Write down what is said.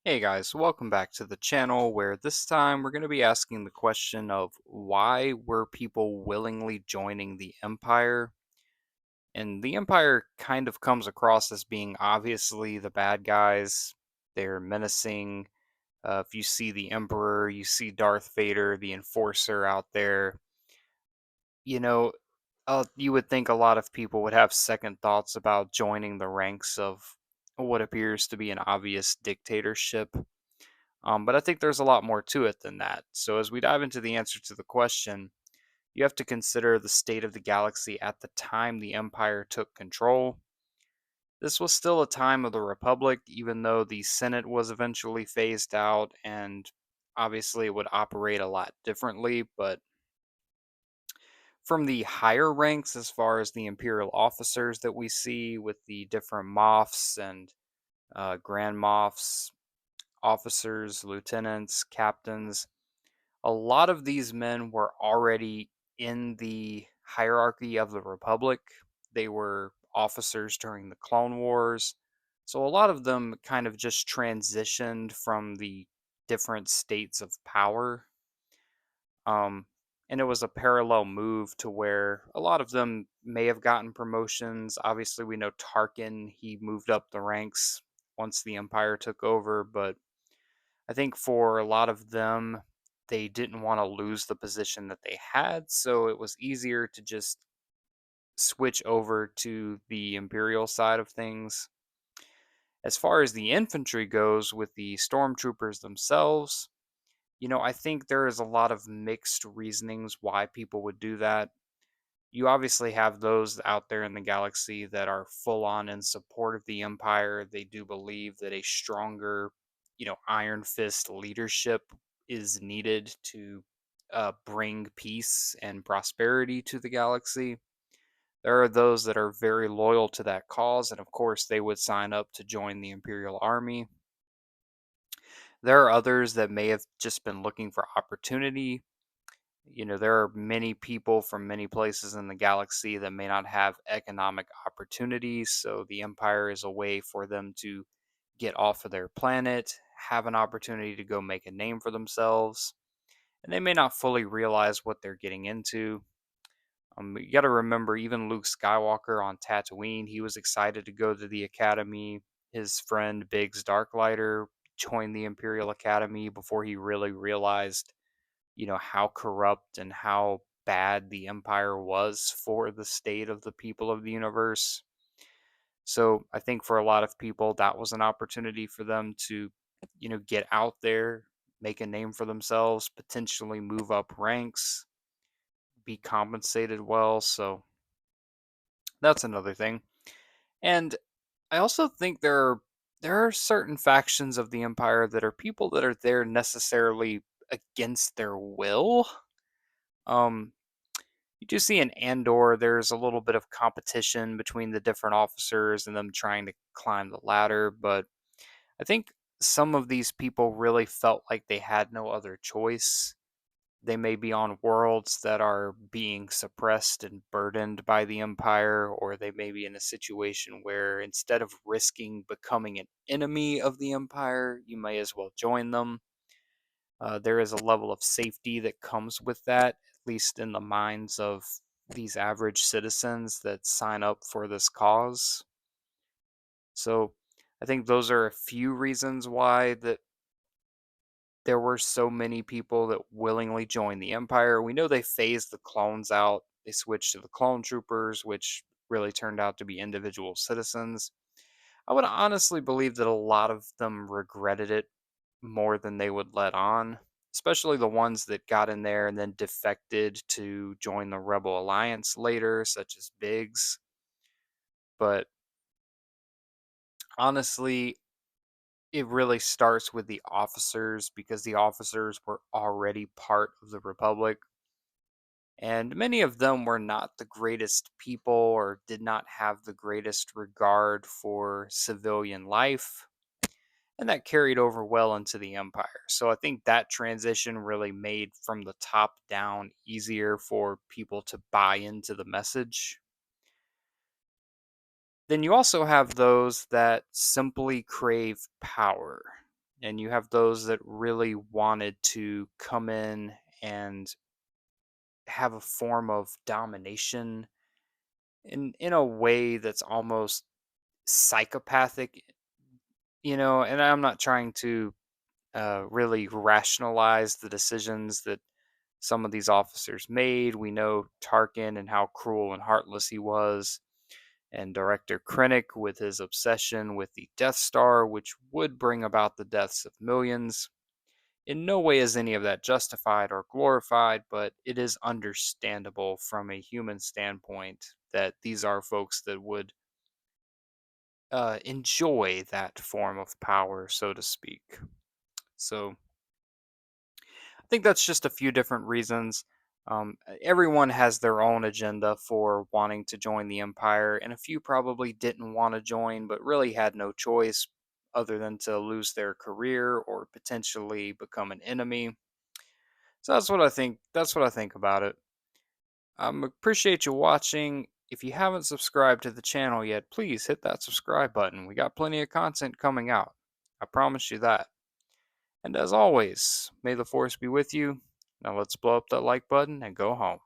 Hey guys, welcome back to the channel where this time we're going to be asking the question of why were people willingly joining the Empire? And the Empire kind of comes across as being obviously the bad guys. They're menacing. If you see the Emperor, you see Darth Vader, the Enforcer out there. You know, you would think a lot of people would have second thoughts about joining the ranks of what appears to be an obvious dictatorship. But I think there's a lot more to it than that. So, as we dive into the answer to the question, you have to consider the state of the galaxy at the time the Empire took control. This was still a time of the Republic, even though the Senate was eventually phased out, and obviously it would operate a lot differently. But from the higher ranks, as far as the Imperial officers that we see with the different Moffs and Grand Moffs, officers, lieutenants, captains, a lot of these men were already in the hierarchy of the Republic. They were officers during the Clone Wars. So a lot of them kind of just transitioned from the different states of power. Um, and it was a parallel move to where a lot of them may have gotten promotions. Obviously, we know Tarkin, he moved up the ranks once the Empire took over, but I think for a lot of them, they didn't want to lose the position that they had, so it was easier to just switch over to the Imperial side of things. As far as the infantry goes, with the stormtroopers themselves, I think there is a lot of mixed reasonings why people would do that. You obviously have those out there in the galaxy that are full on in support of the Empire. They do believe that a stronger, iron fist leadership is needed to bring peace and prosperity to the galaxy. There are those that are very loyal to that cause, and of course, they would sign up to join the Imperial Army. There are others that may have just been looking for opportunity. There are many people from many places in the galaxy that may not have economic opportunities, so the Empire is a way for them to get off of their planet, have an opportunity to go make a name for themselves, and they may not fully realize what they're getting into. You got to remember, even Luke Skywalker on Tatooine, he was excited to go to the Academy. His friend Biggs Darklighter joined the Imperial Academy before he really realized how corrupt and how bad the empire was for the state of the people of the universe. So I think for a lot of people that was an opportunity for them to get out there, make a name for themselves, potentially move up ranks, be compensated well. So that's another thing. And I also think there are certain factions of the empire that are people that are there necessarily against their will. um You do see in Andor, there's a little bit of competition between the different officers and them trying to climb the ladder, but I think some of these people really felt like they had no other choice. They may be on worlds that are being suppressed and burdened by the Empire, or they may be in a situation where instead of risking becoming an enemy of the Empire, you may as well join them. There is a level of safety that comes with that, at least in the minds of these average citizens that sign up for this cause. So I think those are a few reasons why that there were so many people that willingly joined the Empire. We know they phased the clones out. They switched to the clone troopers, which really turned out to be individual citizens. I would honestly believe that a lot of them regretted it more than they would let on, especially the ones that got in there and then defected to join the Rebel Alliance later, such as Biggs. But honestly, it really starts with the officers because the officers were already part of the Republic. And many of them were not the greatest people or did not have the greatest regard for civilian life. And that carried over well into the empire. So I think that transition really made from the top down easier for people to buy into the message. Then you also have those that simply crave power. and you have those that really wanted to come in and have a form of domination in a way that's almost psychopathic, and I'm not trying to really rationalize the decisions that some of these officers made. We know Tarkin and how cruel and heartless he was, and Director Krennic with his obsession with the Death Star, which would bring about the deaths of millions. In no way is any of that justified or glorified, but it is understandable from a human standpoint that these are folks that would enjoy that form of power, so to speak. So I think that's just a few different reasons. Everyone has their own agenda for wanting to join the Empire, and a few probably didn't want to join, but really had no choice other than to lose their career or potentially become an enemy. So that's what I think. That's what I think about it. Appreciate you watching. If you haven't subscribed to the channel yet, please hit that subscribe button. We got plenty of content coming out. I promise you that. And as always, may the force be with you. Now let's blow up that like button and go home.